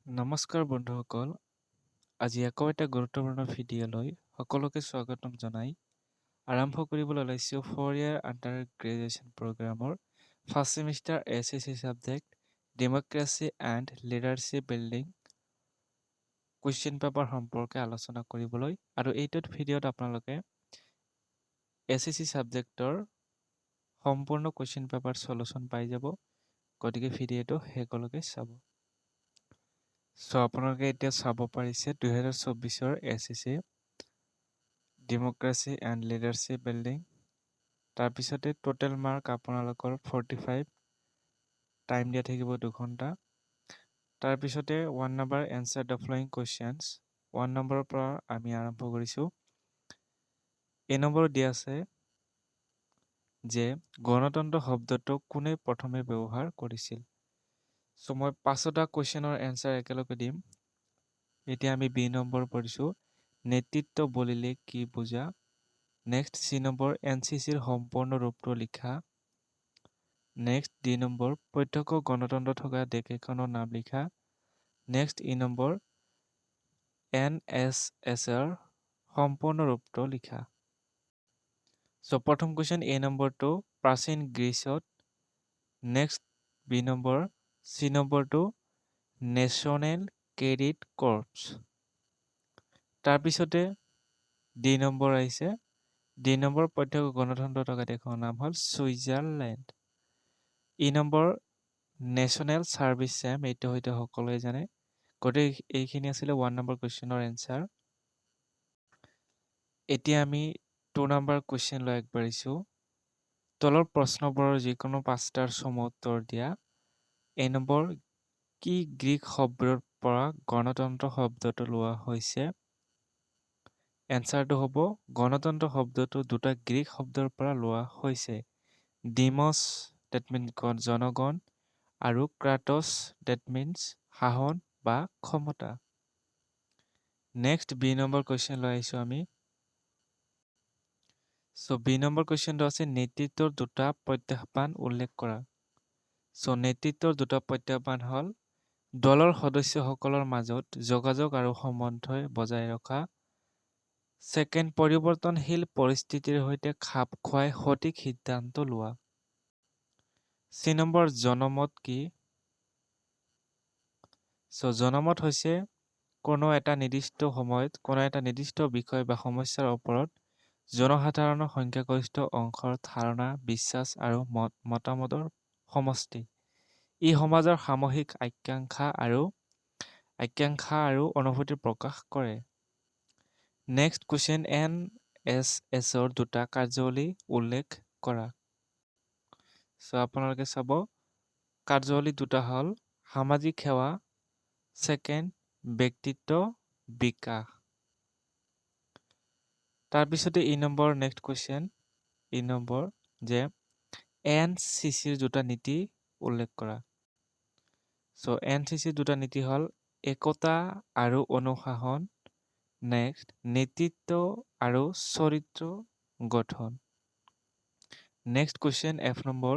নমস্কাৰ বন্ধুসকল, আজি আকৌ এটা গুৰুত্বপূৰ্ণ ভিডিঅ'লৈ সকলোকে স্বাগতম জনাই আৰম্ভ কৰিবলৈ ওলাইছোঁ 4 ইয়াৰ আণ্ডাৰ গ্ৰেজুৱেশ্যন প্ৰগ্ৰামৰ first semester SSC subject democracy and leadership building question paper সম্পৰ্কে আলোচনা কৰিবলৈ। আৰু এইটোত ভিডিঅ'ত আপোনালোকে SSC ছাবজেক্টৰ সম্পূৰ্ণ কুৱেশ্যন পেপাৰ সলিউশ্যন পাই যাব, গতিকে ভিডিঅ'টো শেষলৈকে চাব। আপোনালোকে এতিয়া চাব পাৰিছে 2024 SSC democracy and leadership building. তাৰপিছতে টোটেল মাৰ্ক আপোনালোকৰ 45, টাইম দিয়া থাকিব 2 ঘণ্টা। তাৰপিছতে 1 number answer the following questions, 1 নম্বৰৰ পৰা আমি আৰম্ভ কৰিছোঁ। এই নম্বৰ দিয়া আছে যে গণতন্ত্ৰ শব্দটো কোনে প্ৰথমে ব্যৱহাৰ কৰিছিল। মই 5টা কুৱেশ্যনৰ এনচাৰ একেলগে দিম। এতিয়া আমি বি নম্বৰ পঢ়িছোঁ, নেতৃত্ব বুলিলে কি বুজা। নেক্সট চি নম্বৰ NCCৰ সম্পূৰ্ণ ৰূপটো লিখা। নেক্সট ডি নম্বৰ প্ৰত্যক্ষ গণতন্ত্ৰ থকা দেশ এখনৰ নাম লিখা। নেক্সট ই নম্বৰ NSSৰ সম্পূৰ্ণ ৰূপটো লিখা। প্ৰথম কুৱেশ্যন এ নম্বৰটো প্ৰাচীন গ্ৰীচত। নেক্সট বি নম্বৰ, চি নম্বৰটো নেশ্যনেল ক্ৰেডিট কৰ্পছ। তাৰপিছতে ডি নম্বৰ আহিছে, ডি নম্বৰ প্ৰত্যক্ষ গণতন্ত্ৰ থকা দেশৰ নাম হ'ল ছুইজাৰলেণ্ড। ই নম্বৰ নেশ্যনেল ছাৰ্ভিচ চেম, এইটো হয়তো সকলোৱে জানে। গতিকে এইখিনি আছিলে 1 নম্বৰ কুৱেশ্যনৰ এনচাৰ। এতিয়া আমি 2 নম্বৰ কুৱেশ্যনলৈ আগবাঢ়িছোঁ। তলৰ প্ৰশ্নবোৰৰ যিকোনো 5টাৰ চমু উত্তৰ দিয়া। এই নম্বৰ কি গ্ৰীক শব্দৰ পৰা গণতন্ত্ৰ শব্দটো লোৱা হৈছে। এনচাৰটো হ'ব গণতন্ত্ৰ শব্দটো 2টা গ্ৰীক শব্দৰ পৰা লোৱা হৈছে। ডিমছ ডেট মিনছ জনগণ আৰু ক্ৰাটছ ডেট মিনছ শাসন বা ক্ষমতা। নেক্সট বি নম্বৰ কুৱেশ্যন লৈ আহিছোঁ আমি। বি নম্বৰ কুৱেশ্যনটো আছে নেতৃত্বৰ 2টা প্ৰত্যাহ্বান উল্লেখ কৰা। নেতৃত্বৰ 2টা প্ৰত্যাহ্বান হ'ল দলৰ সদস্যসকলৰ মাজত যোগাযোগ আৰু সমন্বয় বজাই ৰখা। ছেকেণ্ড, পৰিৱৰ্তনশীল পৰিস্থিতিৰ সৈতে খাপ খুৱাই সঠিক সিদ্ধান্ত লোৱা। চি নম্বৰ জনমত কি। জনমত হৈছে কোনো এটা নিৰ্দিষ্ট সময়ত কোনো এটা নিৰ্দিষ্ট বিষয় বা সমস্যাৰ ওপৰত জনসাধাৰণৰ সংখ্যাগৰিষ্ঠ অংশৰ ধাৰণা, বিশ্বাস আৰু মতামতৰ সমষ্টি। ই সমাজৰ সামূহিক আকাংক্ষা আৰু অনুভূতি প্ৰকাশ কৰে। নেক্সট কুৱেশ্যন NSSৰ 2টা কাৰ্যাৱলী উল্লেখ কৰা। আপোনালোকে চাব, কাৰ্যাৱলী 2টা হ'ল সামাজিক সেৱা, ছেকেণ্ড ব্যক্তিত্ব বিকাশ। তাৰপিছতে ই নম্বৰ নেক্সট কুৱেশ্যন, ই নম্বৰ যে NCCৰ 2টা নীতি উল্লেখ কৰা। NCCৰ 2টা নীতি হ'ল একতা আৰু অনুশাসন, নেক্সট নেতৃত্ব আৰু চৰিত্ৰ গঠন। নেক্সট কুৱেশ্যন F নম্বৰ,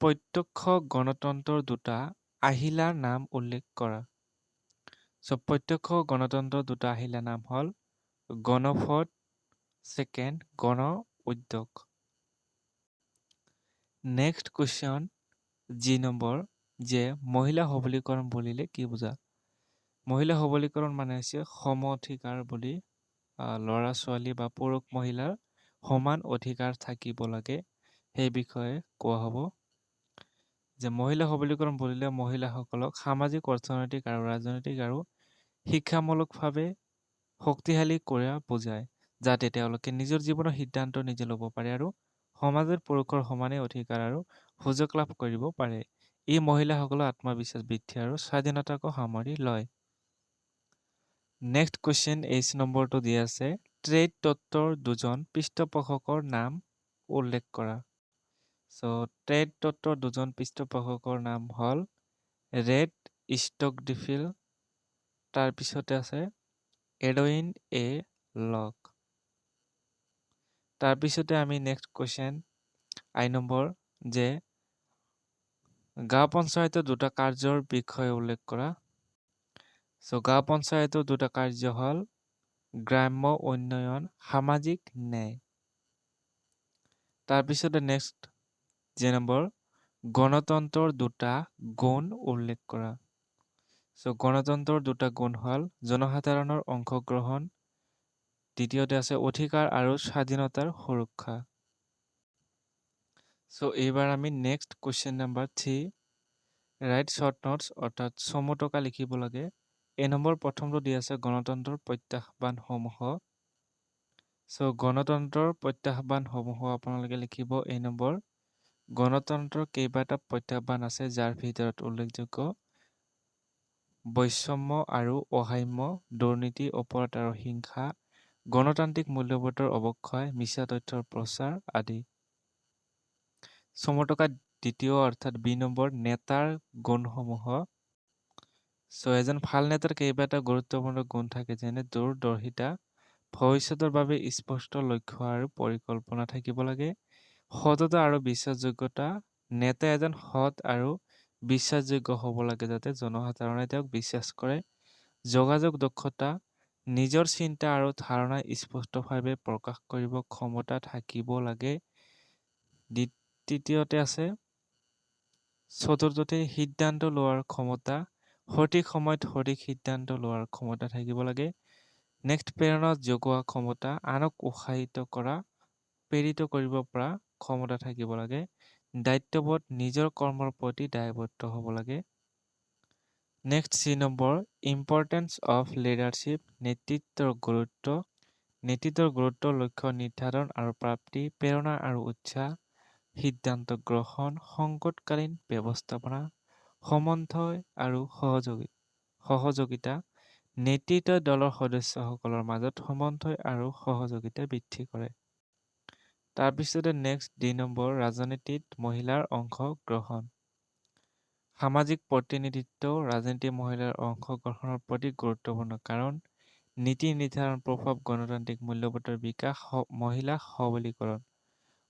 প্ৰত্যক্ষ গণতন্ত্ৰৰ 2টা আহিলাৰ নাম উল্লেখ কৰা। প্ৰত্যক্ষ গণতন্ত্ৰৰ 2টা আহিলাৰ নাম হ'ল গণভোট, ছেকেণ্ড গণ উদ্যোগ। নেক্সট কুৱেশ্যন জি নম্বৰ, যে মহিলা সবলীকৰণ বুলিলে কি বুজা। মহিলা সবলীকৰণ মানে হৈছে সম অধিকাৰ বুলি, ল'ৰা ছোৱালী বা পুৰুষ মহিলাৰ সমান অধিকাৰ থাকিব লাগে, সেই বিষয়ে কোৱা হ'ব। যে মহিলা সবলীকৰণ বুলিলে মহিলাসকলক সামাজিক, অৰ্থনৈতিক আৰু ৰাজনৈতিক আৰু শিক্ষামূলকভাৱে শক্তিশালী কৰা বুজায়, যাতে তেওঁলোকে নিজৰ জীৱনৰ সিদ্ধান্ত নিজে ল'ব পাৰে আৰু সমাজৰ পুৰুষৰ সমানে অধিকাৰ আৰু সুযোগ লাভ কৰিব পাৰে। ই মহিলাসকলৰ আত্মবিশ্বাস বৃদ্ধি আৰু স্বাধীনতাকো সামৰি লয়। নেক্সট কুৱেশ্যন H নম্বৰটো দিয়া আছে, ট্ৰেড তত্ত্বৰ 2জন পৃষ্ঠপোষকৰ নাম উল্লেখ কৰা। ট্ৰেড তত্ত্বৰ 2জন পৃষ্ঠপোষকৰ নাম হ'ল ৰেড ষ্টকডিফিল, তাৰপিছতে আছে এডউইন এ লক। তাৰপিছতে আমি নেক্সট কুৱেশ্যন I নম্বৰ, যে গাঁও পঞ্চায়তৰ 2টা কাৰ্যৰ বিষয়ে উল্লেখ কৰা। চ' গাঁও পঞ্চায়তৰ দুটা কাৰ্য হ'ল গ্ৰাম্য উন্নয়ন, সামাজিক ন্যায়। তাৰপিছতে নেক্সট যে নম্বৰ গণতন্ত্ৰৰ দুটা গুণ উল্লেখ কৰা। চ' গণতন্ত্ৰৰ দুটা গুণ হ'ল জনসাধাৰণৰ অংশগ্ৰহণ, দ্বিতীয়তে আছে অধিকাৰ আৰু স্বাধীনতাৰ সুৰক্ষা। চ' এইবাৰ আমি next question number 3 right short notes অৰ্থাৎ চমুটকা লিখিব লাগে। এই নম্বৰ প্ৰথমটো দি আছে গণতন্ত্ৰৰ প্ৰত্যাহ্বানসমূহ। চ' গণতন্ত্ৰৰ প্ৰত্যাহ্বানসমূহ আপোনালোকে লিখিব এই নম্বৰ। গণতন্ত্ৰৰ কেইবাটা প্ৰত্যাহ্বান আছে যাৰ ভিতৰত উল্লেখযোগ্য বৈষম্য আৰু অসাম্য, দুৰ্নীতি, অপৰাধ আৰু হিংসা, গণতান্ত্ৰিক মূল্যবোধৰ অৱক্ষয়, মিছা তথ্যৰ প্ৰচাৰ আদি। চমুটকা দ্বিতীয় অৰ্থাৎ বি নম্বৰ নেতাৰ গুণসমূহ। চ' এজন ভাল নেতাৰ কেইবাটা গুৰুত্বপূৰ্ণ গুণ থাকে যেনে দূৰদৰ্শিতা, ভৱিষ্যতৰ বাবে স্পষ্ট লক্ষ্য আৰু পৰিকল্পনা থাকিব লাগে, সততা আৰু বিশ্বাসযোগ্যতা। নেতা এজন সৎ আৰু বিশ্বাসযোগ্য হ'ব লাগে যাতে জনসাধাৰণে তেওঁক বিশ্বাস কৰে। যোগাযোগ দক্ষতা, নিজৰ চিন্তা আৰু ধাৰণা স্পষ্টভাৱে প্ৰকাশ কৰিব ক্ষমতা থাকিব লাগে। তৃতীয়তে আছে চতুৰ্থতে সিদ্ধান্ত লোৱাৰ ক্ষমতা, সঠিক সময়ত সঠিক সিদ্ধান্ত লোৱাৰ ক্ষমতা থাকিব লাগে। নেক্সট প্ৰেৰণা জগোৱা ক্ষমতা, আনক উৎসাহিত কৰা, প্ৰেৰিত কৰিব পৰা ক্ষমতা থাকিব লাগে। দায়িত্ববোধ, নিজৰ কৰ্মৰ প্ৰতি দায়বদ্ধ হ'ব লাগে। Next C number importance of leadership, নেতৃত্বৰ গুৰুত্ব। নেতৃত্বৰ গুৰুত্ব, লক্ষ্য নিৰ্ধাৰণ আৰু প্ৰাপ্তি, প্ৰেৰণা আৰু উৎসাহ, সিদ্ধান্ত গ্ৰহণ, সংকটকালীন ব্যৱস্থাপনা, সমন্বয় আৰু সহযোগিতা। নেতৃত্বই দলৰ সদস্যসকলৰ মাজত সমন্বয় আৰু সহযোগিতা বৃদ্ধি কৰে। তাৰপিছতে নেক্সট ডি নম্বৰ ৰাজনীতিত মহিলাৰ অংশগ্ৰহণ। সামাজিক প্ৰতিনিধিত্ব, ৰাজনীতিত মহিলাৰ অংশগ্ৰহণৰ প্ৰতি গুৰুত্বপূৰ্ণ কাৰণ নীতি নিৰ্ধাৰণ, প্ৰভাৱ, গণতান্ত্ৰিক মূল্যবোধৰ বিকাশ, মহিলা সবলীকৰণ।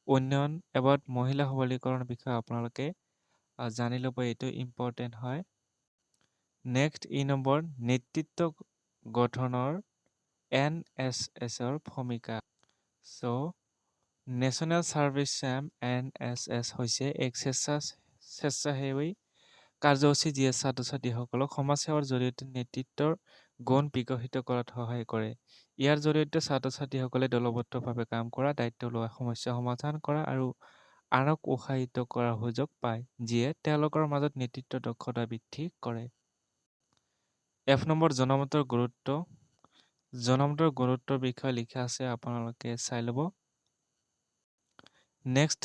উন্নয়ন এবাৰ মহিলা সবলীকৰণৰ বিষয়ে আপোনালোকে জানি ল'ব, এইটো ইম্পৰ্টেণ্ট হয়। নেক্সট ই নম্বৰ নেতৃত্ব গঠনৰ NSSৰ ভূমিকা। চ' নেশ্যনেল ছাৰ্ভিচ চেম NSS হৈছে এক স্বেচ্ছাসেৱী কাৰ্যসূচী যিয়ে ছাত্ৰ ছাত্ৰীসকলক সমাজসেৱাৰ জৰিয়তে নেতৃত্বৰ গুণ বিকশিত কৰাত সহায় কৰে। ইয়াৰ জৰিয়তে ছাত্ৰ ছাত্ৰীসকলে দলবদ্ধভাৱে কাম কৰা, দায়িত্ব লোৱা, সমস্যা সমাধান কৰা আৰু আনক উৎসাহিত কৰাৰ সুযোগ পায়, যিয়ে তেওঁলোকৰ মাজত নেতৃত্ব দক্ষতা বৃদ্ধি কৰে। এফ নম্বৰ জনমতৰ গুৰুত্ব। জনমতৰ গুৰুত্বৰ বিষয়ে লিখা আছে, আপোনালোকে চাই ল'ব। নেক্সট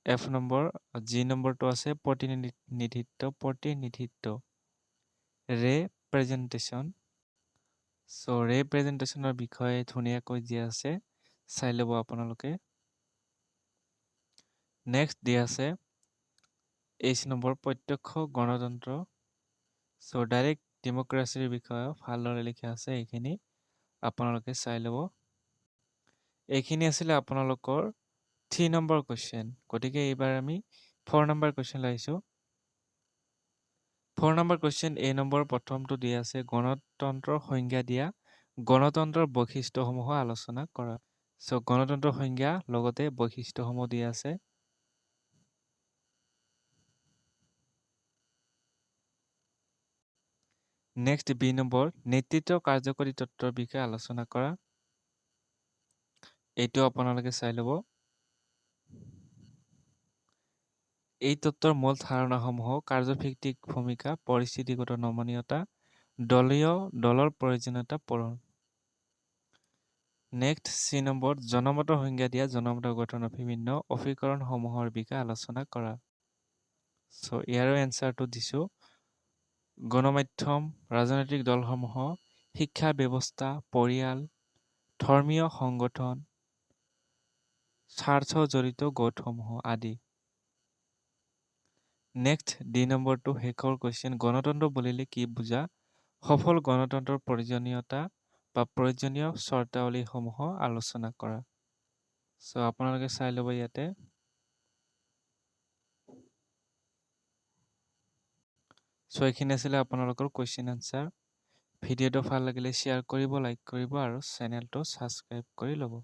এফ নম্বৰ জি নম্বৰটো আছে প্ৰতিনিধিত্ব ৰেপ্ৰেজেণ্টেশ্যন। চ' ৰেপ্ৰেজেণ্টেশ্যনৰ বিষয়ে ধুনীয়াকৈ দিয়া আছে, চাই ল'ব আপোনালোকে। নেক্সট দিয়া আছে এইচ নম্বৰ প্ৰত্যক্ষ গণতন্ত্ৰ। চ' ডাইৰেক্ট ডেম'ক্ৰেচিৰ বিষয়ে ভালদৰে লিখা আছে, এইখিনি আপোনালোকে চাই ল'ব। এইখিনি আছিলে আপোনালোকৰ 3 নম্বৰ কুৱেশ্যন। গতিকে এইবাৰ আমি 4 নম্বৰ কুৱেশ্যন আহিছোঁ। 4 নম্বৰ কুৱেশ্যন এই নম্বৰ প্ৰথমটো দিয়া আছে গণতন্ত্ৰৰ সংজ্ঞা দিয়া, গণতন্ত্ৰৰ বৈশিষ্ট্যসমূহ আলোচনা কৰা। চ' গণতন্ত্ৰৰ সংজ্ঞা লগতে বৈশিষ্ট্যসমূহ দিয়া আছে। নেক্সট বি নম্বৰ নেতৃত্ব কাৰ্যকৰী তত্ত্বৰ বিষয়ে আলোচনা কৰা। এইটো আপোনালোকে চাই ল'ব। এই তত্ত্বৰ মূল ধাৰণাসমূহ কাৰ্যভিত্তিক ভূমিকা, পৰিস্থিতিগত নমনীয়তা, দলৰ প্ৰয়োজনীয়তা পূৰণ। নেক্সট চি নম্বৰ জনমতৰ সংজ্ঞা দিয়া, জনমতৰ গঠনৰ বিভিন্ন অভিকৰণসমূহৰ বিষয়ে আলোচনা কৰা। চ' ইয়াৰো এনচাৰটো দিছোঁ। গণমাধ্যম, ৰাজনৈতিক দলসমূহ, শিক্ষা ব্যৱস্থা, পৰিয়াল, ধৰ্মীয় সংগঠন, স্বাৰ্থ জড়িত গোটসমূহ আদি। নেক্সট ডি নম্বৰটো শেষৰ কুৱেশ্যন গণতন্ত্ৰ বুলিলে কি বুজা? সফল গণতন্ত্ৰৰ প্ৰয়োজনীয়তা বা প্ৰয়োজনীয় চৰ্তাৱলীসমূহ আলোচনা কৰা। চ' আপোনালোকে চাই ল'ব ইয়াতে। চ' এইখিনি আছিলে আপোনালোকৰ কুৱেশ্যন এনচাৰ। ভিডিঅ'টো ভাল লাগিলে শ্বেয়াৰ কৰিব, লাইক কৰিব আৰু চেনেলটো ছাবস্ক্ৰাইব কৰি ল'ব।